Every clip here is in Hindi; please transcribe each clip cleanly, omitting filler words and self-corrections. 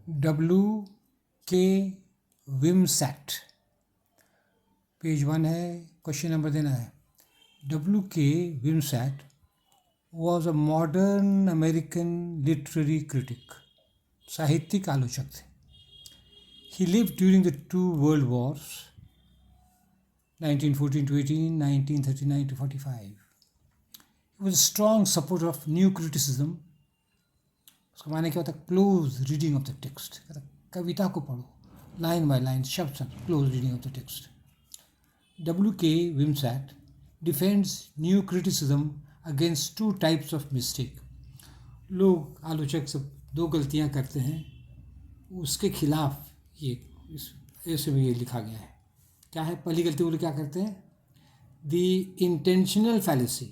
W.K. विमसैट, पेज 1 है, क्वेश्चन नंबर देना है। W.K. विमसैट was a modern American literary critic, साहित्यिक आलोचक थे। He lived during the two world wars, 1914 to 18, 1939 to 45. He was a strong supporter of new criticism. उसका माने क्या होता है? Close reading of the text, कविता को पढ़ो लाइन बाय लाइन, शब्द शब्द, close reading of the text. W.K. Wimsatt defends new criticism against two types of mistake. लोग आलोचक सब दो गलतियां करते हैं, उसके खिलाफ ये इस ऐसे में ये लिखा गया है। क्या है? पहली गलती वो लोग क्या करते हैं? The intentional fallacy,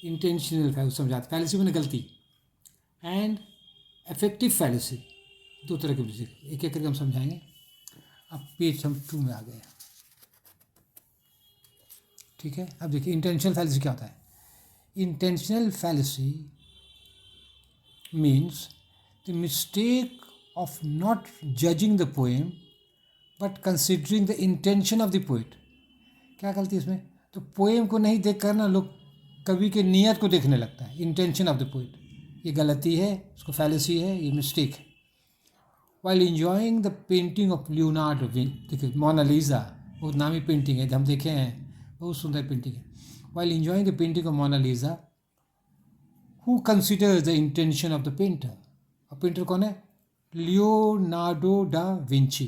intentional fallacy समझाते, फैलेसी मैंने गलती, एंड इफेक्टिव फैलेसी, दो तरह के मिस्टेक, एक एक करके हम समझाएंगे। अब पेज हम 2 में आ गए, ठीक है। अब देखिए इंटेंशनल फैलेसी क्या होता है। Intentional fallacy means the mistake of not judging the poem but considering the intention of the poet. क्या गलती है इसमें? तो पोएम को नहीं देख कर ना लोग कवि के नियत को देखने लगता है, इंटेंशन ऑफ द पोइट। ये गलती है, उसको फैलेसी है, ये मिस्टेक है। While enjoying the painting of Leonardo, देखिए मोनालिसा बहुत नामी पेंटिंग है, हम देखे हैं, बहुत सुंदर पेंटिंग है। While enjoying the painting of Mona Lisa, who considers the intention of the painter. और पेंटर कौन है? Leonardo da Vinci.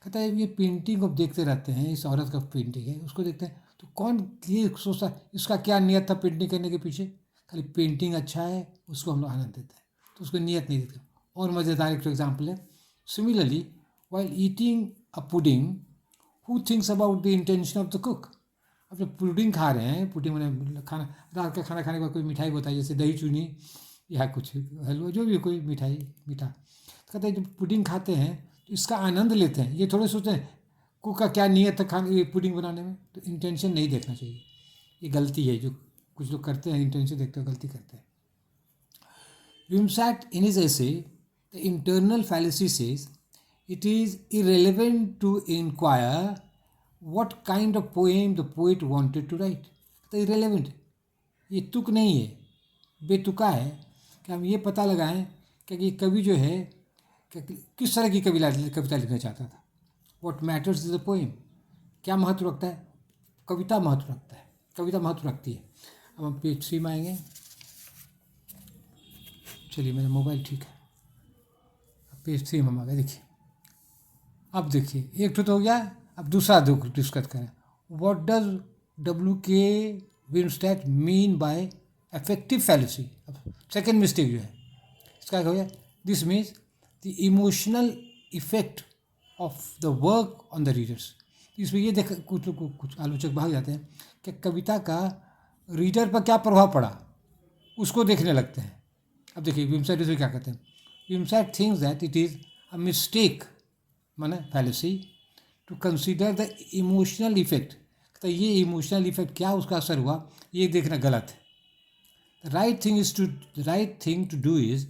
कहता है ये पेंटिंग को देखते रहते हैं, इस औरत का पेंटिंग है, उसको देखते हैं तो कौन ये सोचता है इसका क्या नियत था पेंटिंग करने के पीछे? खाली पेंटिंग अच्छा है उसको हम लोग आनंद देते हैं, तो उसको नियत नहीं देते। और मज़ेदार एक एग्जाम्पल है, similarly while eating a pudding, who thinks about the intention of the cook. अब जब पुडिंग खा रहे हैं, पुडिंग मैंने खाना, रात का खाना खाने के बाद कोई मिठाई बताई, जैसे दही चूनी या कुछ हलवा, जो भी कोई मिठाई मीठा, तो कहते हैं जब पुडिंग खाते हैं तो इसका आनंद लेते हैं, ये थोड़े सोचते हैं कुक का क्या नियत था खाने ये पुडिंग बनाने में। तो इंटेंशन नहीं देखना चाहिए, ये गलती है जो कुछ लोग करते हैं, इंटेंशन देखते हुए गलती करते हैं। Wimsatt in his essay the internal fallacy says it is irrelevant to inquire what kind of poem the poet wanted to write। तो irrelevant, ये तुक नहीं है, बेतुका है कि हम ये पता लगाएं कि ये कवि जो है किस तरह की कविता लिखना चाहता था। what matters is the poem, क्या महत्व रखता है? कविता महत्व रखता है, कविता महत्व रखती है। अब हम पेज 3 में आएंगे। चलिए मेरा मोबाइल ठीक है, अब पेज 3 में हम आ गए। देखिए अब देखिए एक तो हो गया, अब दूसरा डिस्कस करें। What does W.K. Wimsatt mean by effective fallacy. अब सेकेंड मिस्टेक जो है इसका क्या हो गया? This means the emotional effect of the work on the readers. इसमें ये देख कुछ आलोचक भाग जाते हैं कि कविता का रीडर पर क्या प्रभाव पड़ा उसको देखने लगते हैं। अब देखिए विमसैट इसमें क्या कहते हैं। Wimsatt thinks that it is a mistake, माने fallacy, to consider the emotional effect. तो ये इमोशनल इफेक्ट क्या उसका असर हुआ ये देखना गलत है। The right thing to do is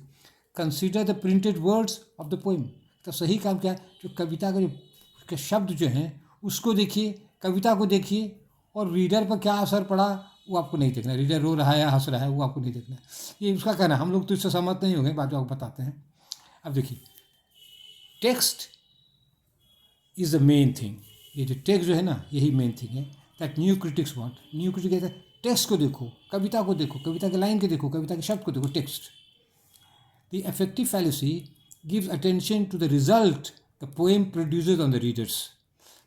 consider the printed words of the poem. तो सही काम क्या है? जो कविता का जो शब्द जो हैं उसको देखिए, कविता को देखिए, और रीडर पर क्या असर पड़ा वो आपको नहीं देखना। रीडर रो रहा है या हंस रहा है वो आपको नहीं देखना। ये उसका कहना, हम लोग तो इससे सहमत नहीं होंगे, बात आपको बताते हैं। अब देखिए text is the main thing, ये जो टेक्स्ट जो है ना यही मेन थिंग है। That new critics want, new critic कहता है टेक्स्ट को देखो, कविता को देखो, कविता के लाइन को देखो, कविता के शब्द को देखो, text. The effective fallacy gives attention to the result the poem produces on the readers.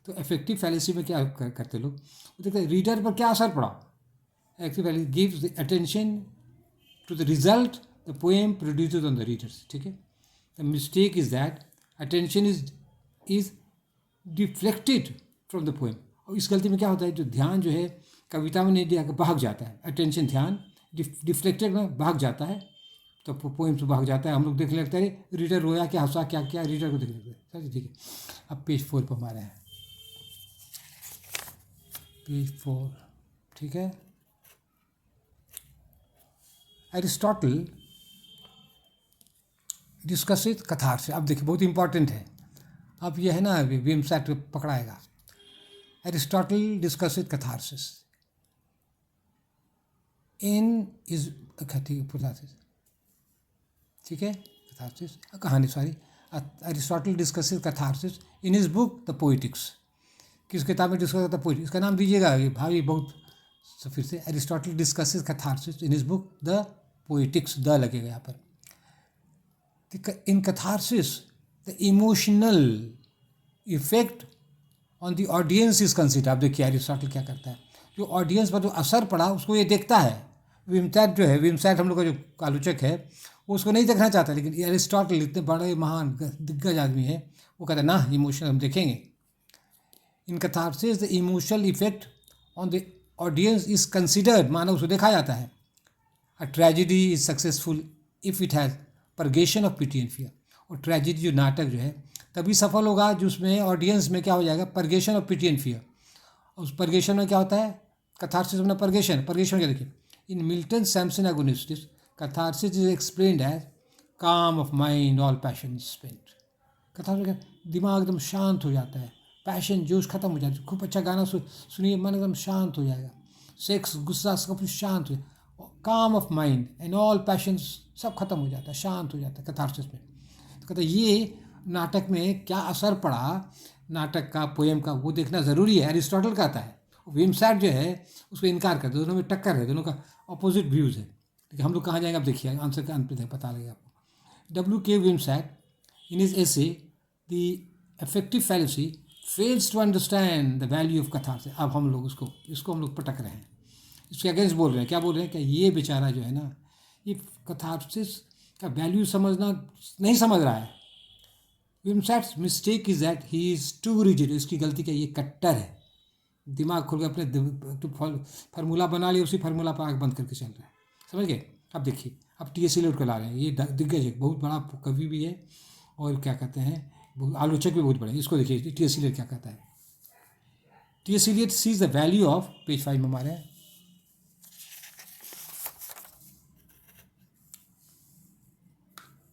तो इफेक्टिव फैलेसी में क्या करते लोग, देखते हैं रीडर पर क्या असर पड़ा। Affective fallacy gives the attention to the result the poem produces on the readers, ठीक है। The mistake is that attention is deflected from the poem. और इस गलती में क्या होता है, जो ध्यान जो है कविता में नहीं दिया भाग जाता है, अटेंशन ध्यान डिफ्लेक्टेड में भाग जाता है, तो पोएम से भाग जाता है। हम लोग देखने लगता है रीडर रोया क्या हंसा क्या क्या, रीडर को देखने लगता है। ठीक है, अब पेज 4 पर हमारे हैं, पेज 4, ठीक है। Aristotle discuss with catharsis. अब देखिए बहुत इंपॉर्टेंट है, अब ये है ना विमसेट पकड़ाएगा। Aristotle discuss with catharsis in his, ठीक है, कैथार्सिस कहानी, sorry, Aristotle discuss catharsis in his book the Poetics. किस किताब में डिस्कस करता है? पोइटिक्स। इसका नाम दीजिएगा, ये भाई बहुत, तो फिर से Aristotle discusses catharsis in his book the Poetics, the लगेगा यहाँ पर। In catharsis the emotional effect on the audience is consider. आप देखिए एरिस्टोटल क्या करता है, जो ऑडियंस पर जो असर पड़ा उसको ये देखता है। विमसेट जो है, विमसेट हम लोग का जो आलोचक है वो उसको नहीं देखना चाहता, लेकिन एरिस्टोटल इतने बड़े महान दिग्गज आदमी है, वो कहता है ना इमोशन हम देखेंगे। In catharsis the emotional effect on the audience is considered, माना उसको देखा जाता है। A tragedy is successful if it has purgation of pity and fear. और ट्रेजिडी जो नाटक जो है तभी सफल होगा जिसमें ऑडियंस में क्या हो जाएगा, purgation of pity and fear. उस परगेशन में क्या होता है, कैथार्सिस में परगेशन, परगेशन क्या देखिए, in Milton Samson Agonistes catharsis is explained as calm of mind all passion spent. Catharsis दिमाग एकदम शांत हो जाता है, पैशन जोश खत्म हो जाता है। खूब अच्छा गाना सुनिए, मन एकदम शांत हो जाएगा, सेक्स गुस्सा सब कुछ शांत हो, काम of mind and all passion सब खत्म हो जाता है, शांत हो जाता है कैथार्सिस में। तो कहते ये नाटक में क्या असर पड़ा, नाटक का, पोएम का, वो देखना ज़रूरी है। एरिस्टोटल कहता है, विमसेट जो है उसको इनकार करता है। दोनों में टक्कर है, दोनों का अपोजिट व्यूज़ है। लेकिन हम लोग कहाँ जाएंगे अब देखिए, आंसर का अंत पे पता लगेगा आपको। W.K. Wimsatt in his essay the effective fallacy fails to understand the value of catharsis. अब हम लोग इसको हम लोग पटक रहे हैं, इसके अगेंस्ट बोल रहे हैं। क्या बोल रहे हैं, क्या ये बेचारा जो है ना, ये कैथार्सिस का वैल्यू समझना नहीं समझ रहा है। Wimsatt's mistake is that he is too rigid. इसकी गलती क्या, ये कट्टर है, दिमाग खोल के अपने फार्मूला बना लिया, उसी फार्मूला पर आँख बंद करके चल रहा है, समझ गए। अब देखिए, अब T.S. एलियट को ला रहे हैं, ये दिग्गज है, बहुत बड़ा कवि भी है और क्या कहते हैं आलोचक भी बहुत बड़े हैं। इसको देखिए T.S. एलियट क्या कहता है। T.S. Eliot sees the value of, page 5 में हमारे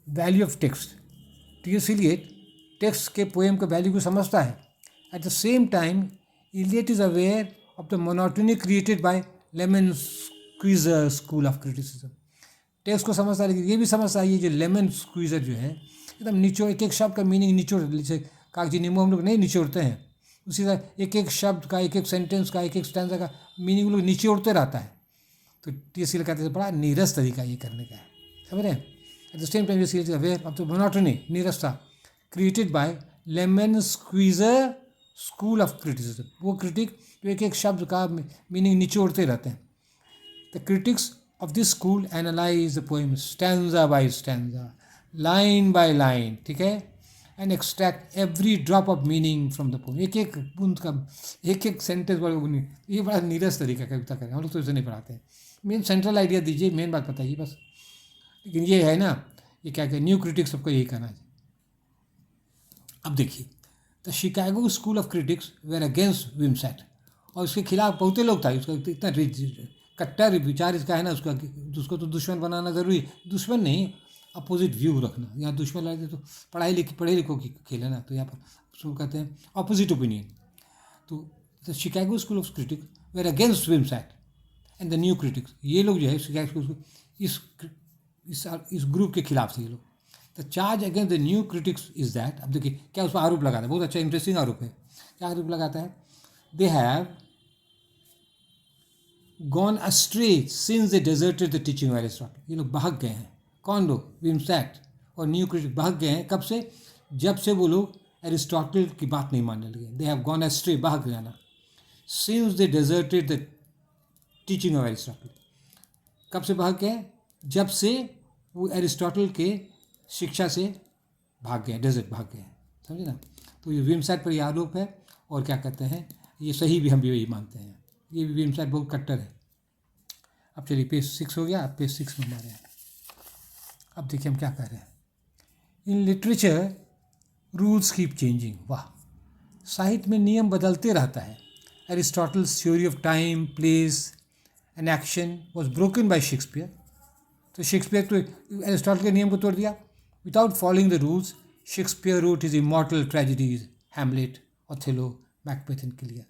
value of text. T.S. Eliot text के पोएम के वैल्यू को समझता है। At the same time Eliot is aware of the monotony created by lemon squeezer school of criticism. Text को समझता है, लेकिन ये भी समझता है ये जो लेमन स्क्वीजर जो है एकदम निचोड़, एक एक शब्द का मीनिंग निचोड़, जैसे कागजी नींबू हम लोग नहीं निचोड़ते हैं, उसी तरह एक एक शब्द का, एक एक सेंटेंस का, एक एक स्टैंजा का मीनिंग लोग निचोड़ते रहता है। तो T.S. एलियट कहते हैं बड़ा नीरस तरीका ये करने का है, समझ रहे हैं। At the same time T.S. Aware of the monotony, नीरसता created by lemon squeezer school of criticism. वो क्रिटिक जो एक एक शब्द का मीनिंग निचोड़ते रहते हैं। The critics of this school analyse the poem stanza by stanza, line by line, ठीक है, and extract every drop of meaning from the poem. एक एक बूंद का, एक एक सेंटेंस वाला, ये बड़ा नीरस तरीका कविता करें, हम लोग तो इसे नहीं पढ़ाते हैं। मेन सेंट्रल आइडिया दीजिए, मेन बात बताइए बस। लेकिन ये है ना, ये क्या न्यू क्रिटिक्स सबको यही कहना है। अब देखिए, the Chicago school of critics were against Wimsatt, और उसके खिलाफ बहुत लोग था। उसका इतना कट्टर विचार इसका है ना, उसको तो दुश्मन बनाना ज़रूरी, दुश्मन नहीं, अपोजिट व्यू रखना। यहाँ दुश्मन लगे तो पढ़े लिखो की खेल है ना, तो यहाँ पर उसको कहते हैं अपोजिट ओपिनियन। तो the Chicago school of critics were against Wimsatt and the new critics, ये लोग जो है शिकागो इस ग्रुप के खिलाफ थे ये लोग। The charge against the new critics is that, अब देखिए क्या उस पर आरोप लगाता है, बहुत अच्छा इंटरेस्टिंग आरोप है। क्या आरोप लगाता है, they have gone अस्ट्रे since they deserted the teaching of Aristotle. ये लोग भाग गए हैं, कौन लोग, विमसेट और न्यू क्रिटिक भाग गए हैं। कब से, जब से वो लोग एरिस्टोटल की बात नहीं मानने लगे। दे हैव गॉन अस्ट्रे, भाग जाना, since they deserted the teaching of Aristotle. कब से भाग गए, जब से वो एरिस्टोटल के शिक्षा से भाग गए, डेजर्ट भाग गए, समझे ना। तो ये विमसेट पर ये आरोप है, और क्या कहते हैं, ये सही भी, हम भी यही मानते हैं। ये भी विमसेट बहुत कट्टर है। अब चलिए पेज 6 हो गया, अब पेज 6 में हमारे हैं। अब देखिए हम क्या कह रहे हैं। In literature rules keep changing. वाह, साहित्य में नियम बदलते रहता है। Aristotle's theory of time, place and action was broken by Shakespeare. तो शेक्सपियर तो एरिस्टोटल के नियम को तोड़ दिया, Without following the rules, Shakespeare wrote his immortal tragedies, Hamlet, Othello, Macbeth and Lear.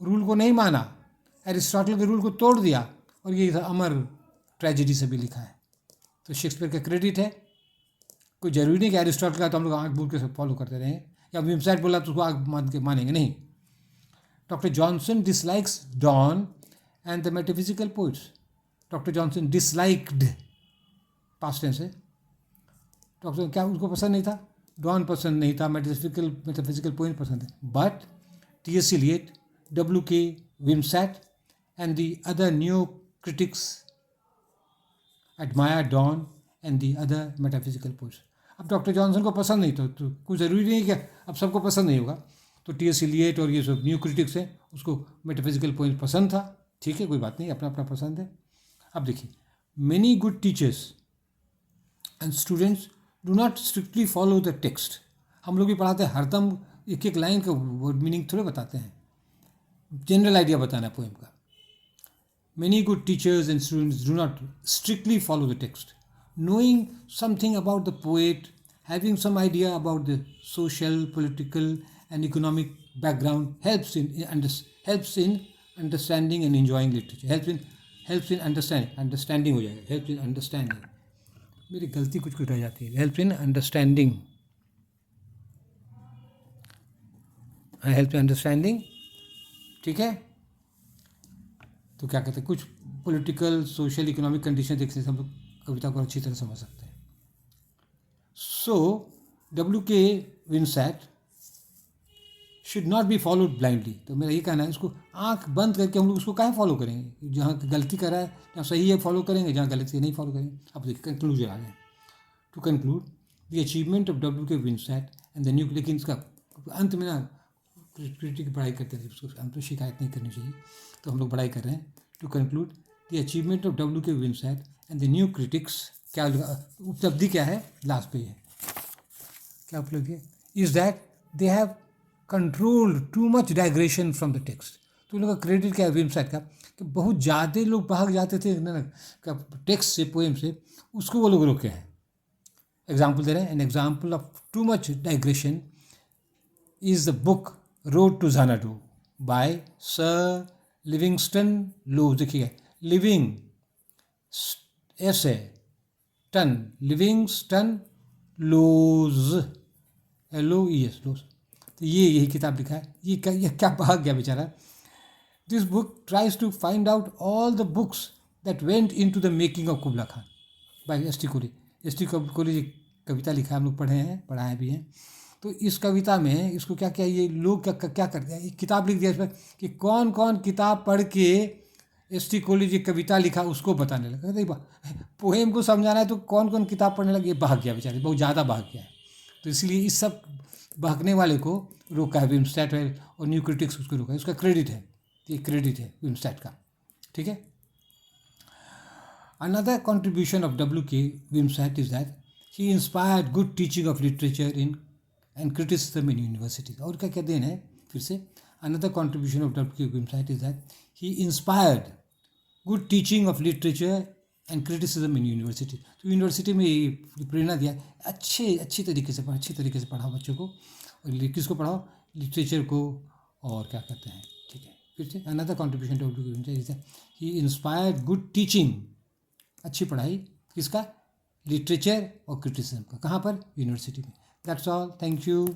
Rule को नहीं माना, एरिस्टोटल के रूल को तोड़ दिया और ये अमर ट्रेजेडी से भी लिखा है। तो शेक्सपियर का क्रेडिट है। कोई जरूरी नहीं कि एरिस्टोटल का तो हम लोग आँख बूझ के सब फॉलो करते रहें, या वेबसाइट बोला तो उसको आँख मान के मानेंगे नहीं। Doctor Johnson dislikes Donne and the metaphysical poets. Doctor Johnson disliked, past tense है। डॉक्टर क्या उसको पसंद नहीं था? डॉन पसंद नहीं था, मेटाफिजिकल पोइट पसंद है। But T.S. Eliot, W.K. Wimsatt and the other new critics admire Dawn and the other metaphysical poets. अब डॉक्टर जॉनसन को पसंद नहीं तो कुछ ज़रूरी नहीं क्या अब सबको पसंद नहीं होगा। तो T.S. Eliot और ये सब न्यू क्रिटिक्स हैं, उसको मेटाफिजिकल पोइट पसंद था, ठीक है, कोई बात नहीं, अपना अपना पसंद है। अब देखिए, many good teachers and students do not strictly follow the text. हम लोग भी पढ़ाते हैं, हरदम एक एक लाइन का वर्ड मीनिंग थोड़े बताते हैं, जनरल आइडिया बताना है पोएम का। Many good teachers and students do not strictly follow the text. Knowing something about the poet, having some idea about the social, political, and economic background helps in understanding and enjoying literature. Helps in understanding हो जाएगा, helps in understanding. मेरी गलती कुछ रह जाती है, helps in understanding. Helps in understanding, ठीक है। तो क्या कहते हैं, कुछ पॉलिटिकल, सोशल, इकोनॉमिक कंडीशन देखने से हम लोग कविता को अच्छी तरह समझ सकते हैं। सो W.K. Wimsatt should not be followed blindly. तो मेरा ये कहना है, इसको आंख बंद करके हम लोग उसको काहे फॉलो करेंगे? जहाँ गलती कर रहा है, जहाँ सही है फॉलो करेंगे, जहाँ गलती है नहीं फॉलो करेंगे। अब देखिए कंक्लूजन आ गए। To conclude, the achievement of W.K. Wimsatt and the new, लेकिन इसका अंत में ना क्रिटिक की पढ़ाई करते थे, उसको हम तो शिकायत नहीं करनी चाहिए, तो हम लोग पढ़ाई कर रहे हैं। To conclude, the achievement of W.K. Wimsatt and the new critics, क्या उपलब्धि क्या है, लास्ट पे है, क्या उपलब्धि है, is that they have controlled to much digression from the text. तो उन लोगों का क्रेडिट क्या है Wimsatt का, कि बहुत ज़्यादा लोग भाग जाते थे ना टेक्स्ट से, पोएम से, उसको वो लोग रोके हैं। एग्जाम्पल दे रहे हैं, an example of too much digression is the book road to Xanadu by sir Livingston Lowes. देखिए, लिविंग ऐसे ton, Livingston Lowes, LOES, Lowes. तो ये यही किताब लिखा है। ये क्या भाग गया बेचारा। This book tries to find out all the books that went in to the making of Kubla Khan by S.T. Kohli. S.T. Kohli ji कविता लिखा है, हम लोग पढ़ाए भी हैं। तो इस कविता में इसको क्या क्या ये लोग क्या करते हैं, एक किताब लिख दिया इस पर कि कौन कौन किताब पढ़ के S.T. कोहली जी कविता लिखा उसको बताने लगा। देखो, पोएम को समझाना है तो कौन कौन किताब पढ़ने लगे, ये भाग गया बेचारे, बहुत ज़्यादा भाग गया है। तो इसलिए इस सब भागने वाले को रोका है Wimsatt और न्यू क्रिटिक्स उसको रोका है। उसका क्रेडिट है, ये क्रेडिट है Wimsatt का, ठीक है। Another contribution of W.K. Wimsatt is that he inspired good teaching of literature in and criticism in university. और क्या क्या देन है फिर से, another contribution of W.K. Wimsatt is that he inspired good teaching of literature and criticism in university. तो यूनिवर्सिटी में ये प्रेरणा दिया, अच्छी तरीके से पढ़ाओ बच्चों को, और किसको पढ़ाओ, लिटरेचर को, और क्या कहते हैं, ठीक है। फिर से another contribution to W.K. Wimsatt is that he inspired good teaching, अच्छी पढ़ाई किसका, लिटरेचर और क्रिटिसिज्म का, कहाँ पर, यूनिवर्सिटी में। That's all, thank you.